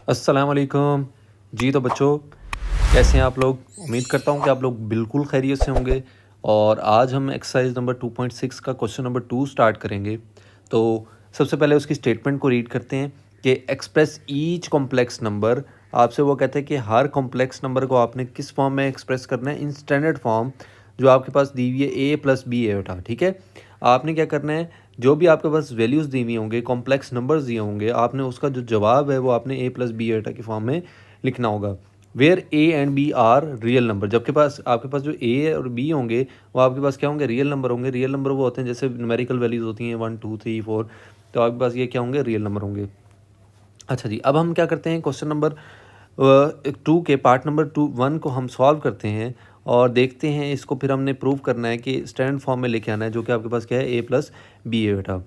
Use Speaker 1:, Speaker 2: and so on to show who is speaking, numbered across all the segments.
Speaker 1: अस्सलाम वालेकुम। जी तो बच्चों, कैसे हैं आप लोग? उम्मीद करता हूँ कि आप लोग बिल्कुल खैरियत से होंगे। और आज हम एक्सरसाइज नंबर 2.6 का क्वेश्चन नंबर 2 स्टार्ट करेंगे। तो सबसे पहले उसकी स्टेटमेंट को रीड करते हैं कि एक्सप्रेस ईच कॉम्प्लेक्स नंबर। आपसे वो कहते हैं कि हर कॉम्प्लेक्स नंबर को आपने किस फॉर्म में एक्सप्रेस करना है, इन स्टैंडर्ड फॉर्म जो आपके पास दी हुई है ए प्लस बी ए बेटा। ठीक है, आपने क्या करना है, जो भी आपके पास वैल्यूज़ दी हुई होंगे, कॉम्प्लेक्स नंबर्स दिए होंगे, आपने उसका जो जवाब है वो आपने ए प्लस बी एटा की फॉर्म में लिखना होगा। Where a and b are real number, जबकि पास आपके पास जो ए और बी होंगे वो आपके पास क्या होंगे, रियल नंबर होंगे। रियल नंबर वो होते हैं जैसे न्यूमेरिकल वैल्यूज़ होती हैं 1 2 3 4, तो आपके पास ये क्या होंगे, रियल नंबर होंगे। अच्छा जी, अब हम क्या करते हैं, क्वेश्चन नंबर 2 के पार्ट नंबर 1 को हम सॉल्व करते हैं और देखते हैं इसको। फिर हमने प्रूव करना है कि स्टैंडर्ड फॉर्म में लेके आना है, जो कि आपके पास क्या है, ए प्लस बी ए बेटा।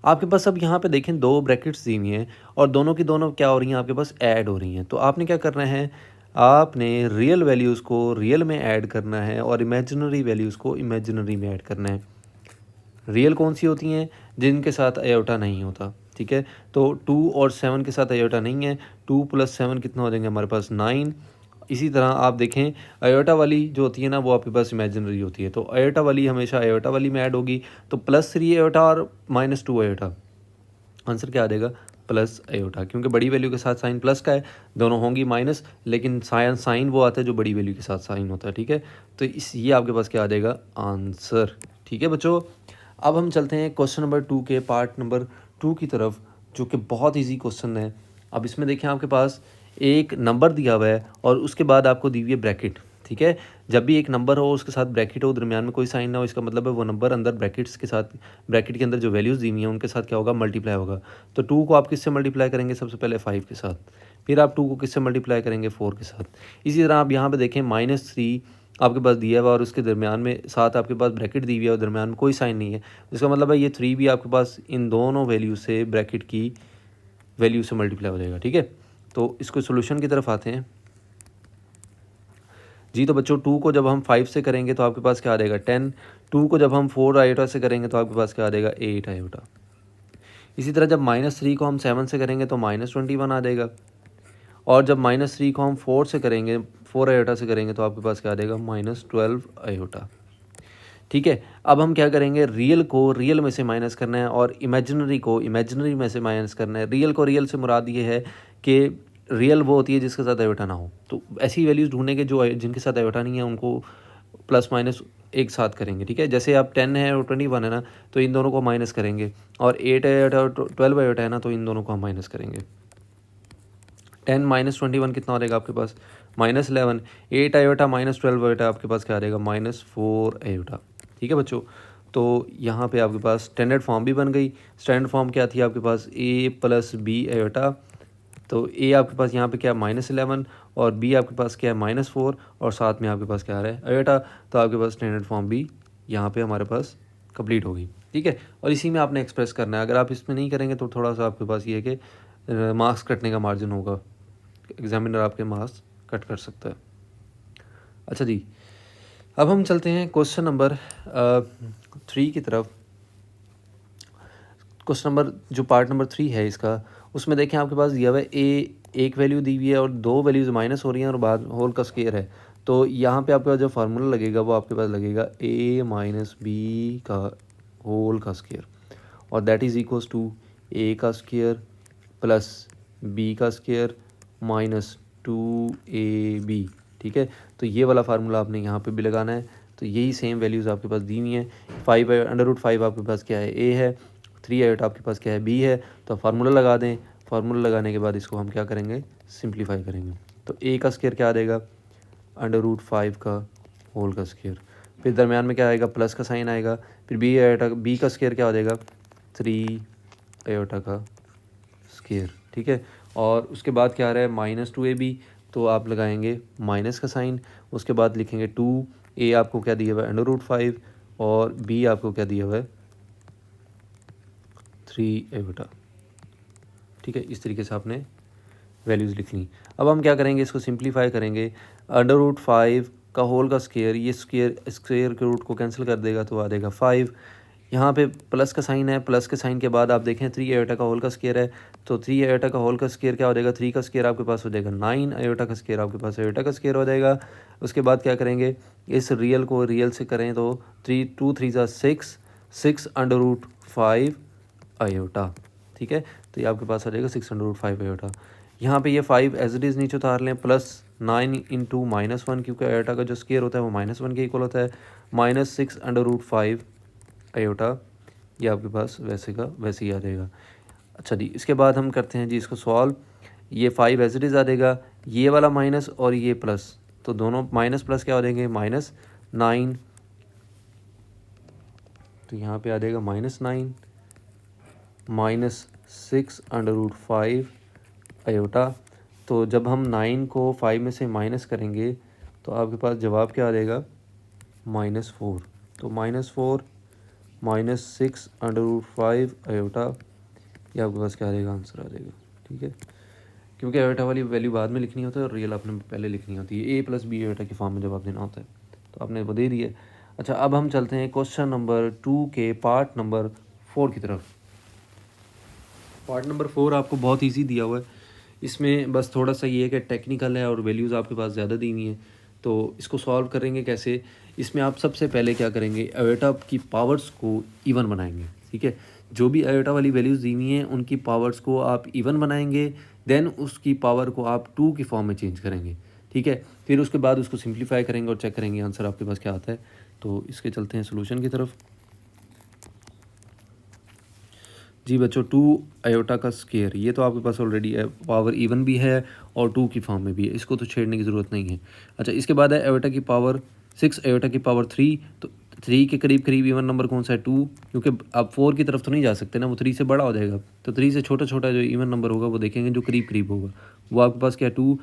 Speaker 1: आपके पास अब यहाँ पे देखें दो ब्रैकेट्स दी हुई हैं और दोनों की दोनों क्या हो रही हैं, आपके पास ऐड हो रही हैं। तो आपने क्या करना है, आपने रियल वैल्यूज़ को रियल में ऐड करना है और इमेजिनरी वैल्यूज़ को इमेजिनरी में ऐड करना है। रियल कौन सी होती हैं, जिनके साथ आयोटा नहीं होता। ठीक है, तो 2 और 7 के साथ आयोटा नहीं है। 2 + 7 कितना हो जाएंगे हमारे पास, 9। इसी तरह आप देखें आयोटा वाली जो होती है ना, वो आपके पास इमेजिनरी होती है। तो आयोटा वाली हमेशा आयोटा वाली में ऐड होगी। तो +3 आयोटा और -2 आयोटा, आंसर क्या आ जाएगा, प्लस आयोटा, क्योंकि बड़ी वैल्यू के साथ साइन प्लस का है, दोनों होंगी माइनस, लेकिन साइन वो आता है जो बड़ी वैल्यू के साथ साइन होता है। ठीक है, तो इस ये आपके पास क्या आ जाएगा, आंसर। ठीक है बच्चों, अब हम चलते हैं क्वेश्चन नंबर 2 के पार्ट नंबर 2 की तरफ, जो कि बहुत ईजी क्वेश्चन है। अब इसमें देखें, आपके पास एक नंबर दिया हुआ है और उसके बाद आपको दी हुई है ब्रैकेट। ठीक है, जब भी एक नंबर हो उसके साथ ब्रैकेट हो, दरमियान में कोई साइन ना हो, इसका मतलब है वो नंबर अंदर ब्रैकेट्स के साथ, ब्रैकेट के अंदर जो वैल्यूज़ दी हुई हैं उनके साथ क्या होगा, मल्टीप्लाई होगा। तो 2 को आप किससे मल्टीप्लाई करेंगे, सबसे पहले 5 के साथ, फिर आप 2 को किससे मल्टीप्लाई करेंगे, 4 के साथ। इसी तरह आप यहाँ पे देखें -3 आपके पास दिया हुआ और उसके दरमियान में साथ आपके पास ब्रैकेट दी हुई है और दरमियान में कोई साइन नहीं है। इसका मतलब है ये 3 भी आपके पास इन दोनों वैल्यू से, ब्रैकेट की वैल्यू से मल्टीप्लाई हो जाएगा। ठीक है, तो इसको सोल्यूशन की तरफ आते हैं जी। तो बच्चों 2 को जब हम 5 से करेंगे तो आपके पास क्या आ जाएगा, 10। 2 को जब हम 4 आयोटा से करेंगे तो आपके पास क्या आ जाएगा, 8 आयोटा। इसी तरह जब -3 को हम 7 से करेंगे तो -21 आ जाएगा। और जब -3 को हम 4 से करेंगे, 4 आयोटा से करेंगे तो आपके पास क्या आ जाएगा, -12 आयोटा। ठीक है, अब हम क्या करेंगे, रियल को रियल में से माइनस करना है और इमेजिनरी को इमेजिनरी में से माइनस करना है। रियल को रियल से मुराद ये है कि रियल वो होती है जिसके साथ आयोटा ना हो। तो ऐसी वैल्यूज़ ढूंढेंगे जो जिनके साथ आयोटा नहीं है, उनको प्लस माइनस एक साथ करेंगे। ठीक है, जैसे आप 10 है और 21 है ना, तो इन दोनों को माइनस करेंगे। और 8 आयोटा और 12 आयोटा है ना, तो इन दोनों को हम माइनस करेंगे। 10 - 21 कितना हो जाएगा आपके पास, -11। 8 आयोटा -12 आयोटा आपके पास क्या आ जाएगा, -4 आयोटा। ठीक है बच्चों, तो यहाँ पे आपके पास स्टैंडर्ड फॉर्म भी बन गई। स्टैंडर्ड फॉर्म क्या थी आपके पास, a + b आयोटा। तो a आपके पास यहाँ पे क्या है, -11, और b आपके पास क्या है, -4, और साथ में आपके पास क्या आ रहा है, आयोटा। तो आपके पास स्टैंडर्ड फॉर्म भी यहाँ पे हमारे पास कंप्लीट होगी। ठीक है, और इसी में आपने एक्सप्रेस करना है। अगर आप इसमें नहीं करेंगे तो थोड़ा सा आपके पास ये है कि मार्क्स कटने का मार्जिन होगा, एग्जामिनर आपके मार्क्स कट कर सकता है। अच्छा जी, अब हम चलते हैं क्वेश्चन नंबर 3 की तरफ। क्वेश्चन नंबर जो पार्ट नंबर 3 है इसका, उसमें देखें आपके पास दिया हुआ है ए, एक वैल्यू दी हुई है और दो वैल्यूज़ माइनस हो रही हैं और बाद होल का स्क्वायर है। तो यहाँ पे आपका जो फार्मूला लगेगा वो आपके पास लगेगा a - b का होल का स्क्वायर, और that is equals to a का स्क्वायर प्लस b का स्क्वायर -2ab। ठीक है, तो ये वाला फार्मूला आपने यहाँ पे भी लगाना है। तो यही सेम वैल्यूज़ आपके पास दी हुई हैं। 5 √5 आपके पास क्या है, a है। 3 आयोटा आपके पास क्या है, b है। तो फार्मूला लगा दें। फार्मूला लगाने के बाद इसको हम क्या करेंगे, सिंप्लीफाई करेंगे। तो a का स्क्वायर क्या आ जाएगा, √5 का होल का स्क्वायर। फिर दरमियान में क्या आएगा, प्लस का साइन आएगा। फिर b का स्क्वायर क्या हो जाएगा, 3 आयोटा का स्क्वायर। ठीक है, और उसके बाद क्या आ रहा है, -2ab। तो आप लगाएंगे माइनस का साइन। उसके बाद लिखेंगे 2, a आपको क्या दिया हुआ है, √5, और b आपको क्या दिया हुआ है, 3 आयोटा। ठीक है, इस तरीके से आपने वैल्यूज़ लिख ली। अब हम क्या करेंगे, इसको सिंप्लीफाई करेंगे। √5 का होल का स्क्वायर, ये स्क्वायर के रूट को कैंसिल कर देगा तो आ जाएगा 5। यहाँ पे प्लस का साइन है, प्लस के साइन के बाद आप देखें 3 आयोटा का होल का स्क्वायर है, तो 3 आयोटा का होल का स्क्वायर क्या हो जाएगा, 3 का स्क्वायर आपके पास हो जाएगा 9 आयोटा का स्क्वायर आपके पास आयोटा का स्क्वायर हो जाएगा। उसके बाद क्या करेंगे, इस रियल को रियल से करें तो 3 2 3 ज़ा 6 6√5 आयोटा। ठीक है, तो ये आपके पास आ जाएगा 6√5 आयोटा। यहाँ पे ये 5 एज इट इज़ नीचे उतार लें, प्लस 9 इंटू -1, क्योंकि आयोटा का जो स्क्वायर होता है वो -1 के इक्वल होता है, -6√5 आयोटा। ये आपके पास वैसे का वैसे ही आ जाएगा। अच्छा जी, इसके बाद हम करते हैं जी इसको सॉल्व। ये 5 एज इट इज़ आ जाएगा, ये वाला माइनस और ये प्लस, तो दोनों माइनस प्लस क्या हो जाएंगे, -9। तो यहाँ पे आ जाएगा -9 -6√5 आयोटा। तो जब हम 9 को 5 में से माइनस करेंगे तो आपके पास जवाब क्या आ जाएगा, -4। तो -4 -6√5 आयोटा, ये आपके पास क्या आ जाएगा, आंसर आ जाएगा। ठीक है, क्योंकि आयोटा वाली वैल्यू बाद में लिखनी होता है और रियल आपने पहले लिखनी होती है, a + b आयोटा की फॉर्म में जब आप देना होता है, तो आपने वो दे दिया। अच्छा, अब हम चलते हैं क्वेश्चन नंबर 2 के पार्ट नंबर 4 की तरफ। पार्ट नंबर 4 आपको बहुत ईजी दिया हुआ है, इसमें बस थोड़ा सा ये है कि टेक्निकल है और वैल्यूज़ आपके पास ज़्यादा दी हुई हैं। तो इसको सॉल्व करेंगे कैसे, इसमें आप सबसे पहले क्या करेंगे, आयोटा की पावर्स को इवन बनाएंगे। ठीक है, जो भी आयोटा वाली वैल्यूज़ दी हुई हैं उनकी पावर्स को आप इवन बनाएंगे, देन उसकी पावर को आप 2 की फॉर्म में चेंज करेंगे। ठीक है, फिर उसके बाद उसको सिंप्लीफाई करेंगे और चेक करेंगे आंसर आपके पास क्या आता है। तो इसके चलते हैं सोल्यूशन की तरफ। जी बच्चों, 2 आयोटा का स्क्वायर, ये तो आपके पास ऑलरेडी है, पावर इवन भी है और 2 की फॉर्म में भी है, इसको तो छेड़ने की ज़रूरत नहीं है। अच्छा, इसके बाद है आयोटा की पावर 6 आयोटा की पावर 3। तो 3 के करीब करीब इवन नंबर कौन सा है, 2, क्योंकि आप 4 की तरफ तो नहीं जा सकते ना, वो 3 से बड़ा हो जाएगा। तो 3 से छोटा छोटा जो इवन नंबर होगा वो देखेंगे, जो करीब करीब होगा वो आपके पास क्या है, 2।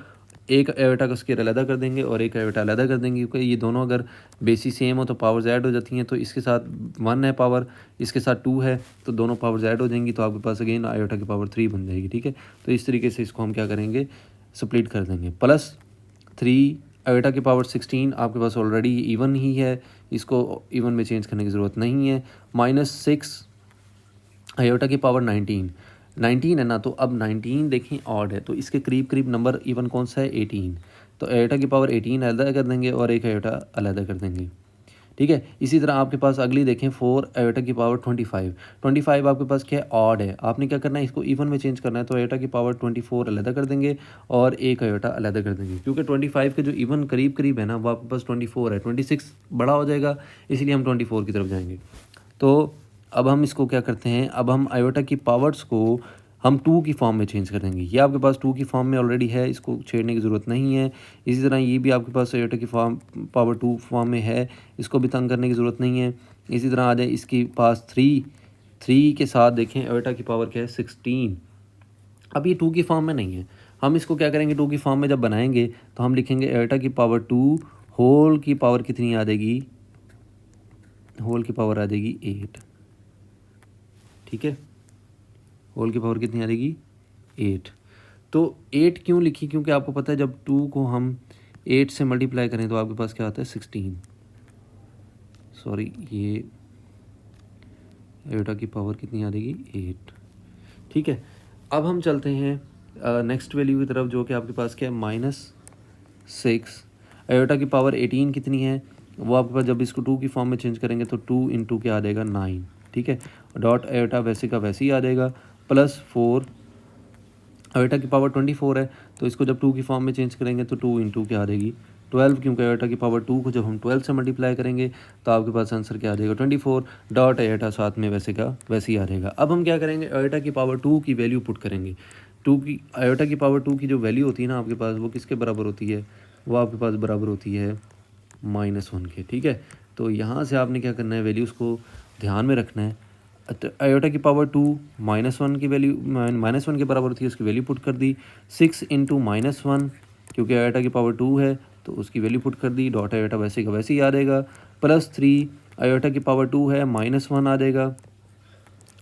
Speaker 1: एक आयोटा का स्क्वायर अलग कर देंगे और एक आयोटा अलग कर देंगे, क्योंकि ये दोनों अगर बेसिस सेम हो तो पावर्स ऐड हो जाती हैं। तो इसके साथ 1 है पावर, इसके साथ 2 है, तो दोनों पावर्स ऐड हो जाएंगी, तो आपके पास अगेन आयोटा की पावर 3 बन जाएगी। ठीक है, तो इस तरीके से इसको हम क्या करेंगे, स्प्लिट कर देंगे। +3 आयोटा की पावर 16 आपके पास ऑलरेडी इवन ही है, इसको इवन में चेंज करने की ज़रूरत नहीं है। -6 आयोटा की पावर 19 है ना, तो अब 19 देखें ऑड है, तो इसके करीब करीब नंबर इवन कौन सा है, 18। तो आयोटा की पावर 18 अलग कर देंगे और एक आयोटा अलग कर देंगे। ठीक है, इसी तरह आपके पास अगली देखें 4 आयोटा की पावर 25 आपके पास क्या है, ऑड है। आपने क्या करना है, इसको इवन में चेंज करना है, तो आयोटा की पावर 24 अलग कर देंगे और एक आयोटा अलग कर देंगे, क्योंकि 25 के जो इवन करीब करीब है ना वो आपके पास 24 है, 26 बड़ा हो जाएगा, इसलिए हम 24 की तरफ जाएंगे। तो अब हम इसको क्या करते हैं, अब हम आयोटा की पावर्स को हम 2 की फॉर्म में चेंज कर देंगे। ये आपके पास 2 की फॉर्म में ऑलरेडी है, इसको छेड़ने की ज़रूरत नहीं है। इसी तरह ये भी आपके पास आयोटा की फॉर्म पावर 2 फॉर्म में है, इसको भी तंग करने की ज़रूरत नहीं है। इसी तरह आ जाए इसके पास 3 के साथ देखें आयोटा की पावर क्या है, 16। अब ये 2 की फॉर्म में नहीं है, हम इसको क्या करेंगे, 2 की फॉर्म में जब बनाएंगे तो हम लिखेंगे आयोटा की पावर 2 होल की पावर कितनी आ जाएगी, होल की पावर आ जाएगी 8। ठीक है, होल की पावर कितनी आ जाएगी, 8। तो 8 क्यों लिखी, क्योंकि आपको पता है जब 2 को हम 8 से मल्टीप्लाई करें तो आपके पास क्या आता है, 16। सॉरी, ये आयोटा की पावर कितनी आ जाएगी, 8। ठीक है, अब हम चलते हैं नेक्स्ट वैल्यू की तरफ, जो कि आपके पास क्या है, -6 आयोटा की पावर 18 कितनी है, वो आपके पास जब इसको 2 की फॉर्म में चेंज करेंगे तो 2 × क्या आ जाएगा, 9। ठीक है, डॉट आयोटा वैसे का वैसे ही आ जाएगा, +4 आयोटा की पावर 24 है, तो इसको जब 2 की फॉर्म में चेंज करेंगे तो 2 × क्या आ जाएगी, 12, क्योंकि आयोटा की पावर 2 को जब हम 12 से मल्टीप्लाई करेंगे तो आपके पास आंसर क्या आ जाएगा, 24। डॉट आयोटा साथ में वैसे का वैसे ही आ जाएगा। अब हम क्या करेंगे, आयोटा की पावर 2 की वैल्यू पुट करेंगे। आयोटा की पावर 2 की जो वैल्यू होती है ना आपके पास, वो किसके बराबर होती है, वो आपके पास बराबर होती है -1 के। ठीक है, तो यहाँ से आपने क्या करना है, वैल्यूज़ को ध्यान में रखना है। तो आयोटा की पावर 2 -1 की वैल्यू -1 के बराबर थी, उसकी वैल्यू पुट कर दी। 6 × -1, क्योंकि आयोटा की पावर 2 है तो उसकी वैल्यू पुट कर दी, डॉट आयोटा वैसे का वैसे ही आ जाएगा। +3 आयोटा की पावर 2 है, -1 आ जाएगा,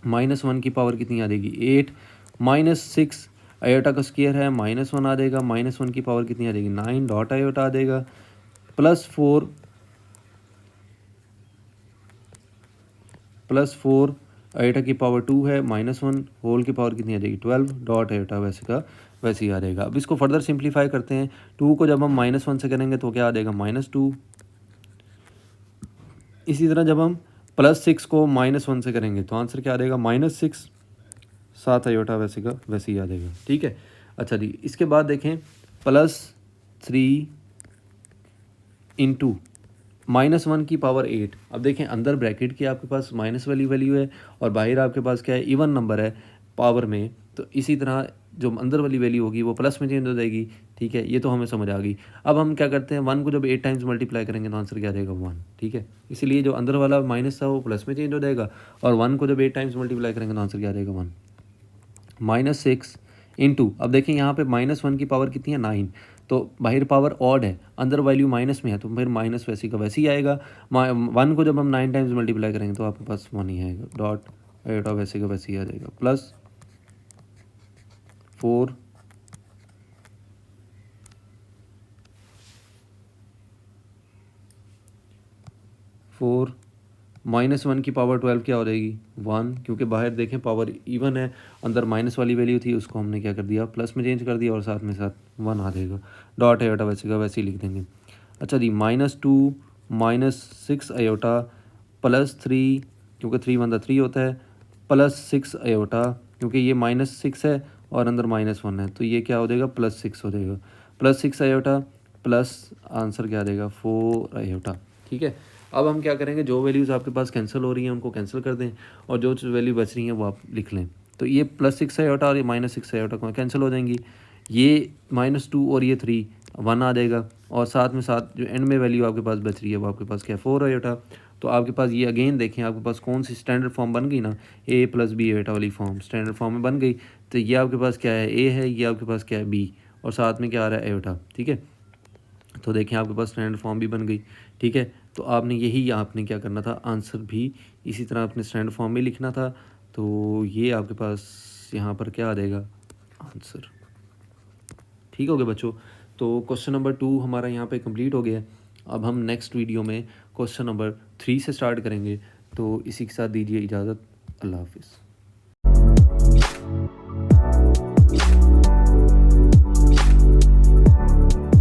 Speaker 1: -1 की पावर कितनी आ जाएगी, 8। -6 आयोटा का स्क्वायर है, -1 आ जाएगा, -1 की पावर कितनी आ जाएगी, 9, डॉट आयोटा आ जाएगा। +4 आयोटा की पावर 2 है, -1 होल की पावर कितनी आ जाएगी 12 डॉट आयोटा वैसे का वैसे ही आ जाएगा। अब इसको फर्दर सिंप्लीफाई करते हैं। 2 को जब हम -1 से करेंगे तो क्या आ जाएगा -2। इसी तरह जब हम +6 को -1 से करेंगे तो आंसर क्या आ जाएगा -6, 7 आयोटा वैसे का वैसे ही आ जाएगा। ठीक है, अच्छा जी, इसके बाद देखें +3 इंटू -1 की पावर 8। अब देखें अंदर ब्रैकेट की आपके पास माइनस वाली वैल्यू है और बाहर आपके पास क्या है इवन नंबर है पावर में, तो इसी तरह जो अंदर वाली वैल्यू होगी वो प्लस में चेंज हो जाएगी। ठीक है, ये तो हमें समझ आ गई। अब हम क्या करते हैं 1 को जब 8 टाइम्स मल्टीप्लाई करेंगे तो आंसर क्या देगा 1। ठीक है, इसीलिए जो अंदर वाला माइनस था वो प्लस में चेंज हो जाएगा और 1 को जब 8 टाइम्स मल्टीप्लाई करेंगे तो आंसर क्या देगा 1। -6 इंटू, अब देखें यहाँ पे -1 की पावर कितनी है 9, तो बाहर पावर ऑड है अंदर वैल्यू माइनस में है तो फिर माइनस वैसे का वैसे ही आएगा। 1 को जब हम 9 टाइम्स मल्टीप्लाई करेंगे तो आपके पास 1 ही आएगा डॉट आयोटा वैसे का वैसे ही आ जाएगा। +4 -1 की पावर 12 क्या हो जाएगी 1, क्योंकि बाहर देखें पावर इवन है, अंदर माइनस वाली वैल्यू थी उसको हमने क्या कर दिया प्लस में चेंज कर दिया और साथ में साथ 1 आ जाएगा डॉट आयोटा वैसे का वैसे ही लिख देंगे। अच्छा जी, -2 -6 आयोटा +3, क्योंकि 3 × 3 होता है, +6 आयोटा, क्योंकि ये -6 है और अंदर -1 है तो ये क्या हो जाएगा +6 हो जाएगा। +6 आयोटा प्लस आंसर क्या देगा 4 आयोटा। ठीक है, अब हम क्या करेंगे जो वैल्यूज़ आपके पास कैंसिल हो रही हैं उनको कैंसिल कर दें और जो वैल्यू बच रही हैं वो आप लिख लें। तो ये +6 आयोटा और ये -6 आयोटा को कैंसिल हो जाएंगी। ये -2 और ये 3 1 आ जाएगा और साथ में साथ जो एंड में वैल्यू आपके पास बच रही है वो आपके पास क्या 4 आयोटा। तो आपके पास ये अगेन देखें आपके पास कौन सी स्टैंडर्ड फॉर्म बन गई ना, a + b आयोटा वाली फॉर्म स्टैंडर्ड फॉर्म में बन गई। तो ये आपके पास क्या है a है, ये आपके पास क्या है b और साथ में क्या आ रहा है आयोटा। ठीक है, तो देखें आपके पास स्टैंडर्ड फॉर्म भी बन गई। ठीक है, तो आपने यही आपने क्या करना था आंसर भी इसी तरह अपने स्टैंडर्ड फॉर्म में लिखना था। तो ये आपके पास यहाँ पर क्या आ जाएगा आंसर। ठीक हो गया बच्चों, तो क्वेश्चन नंबर 2 हमारा यहाँ पे कंप्लीट हो गया है। अब हम नेक्स्ट वीडियो में क्वेश्चन नंबर 3 से स्टार्ट करेंगे। तो इसी के साथ दीजिए इजाज़त, अल्लाह हाफिज़।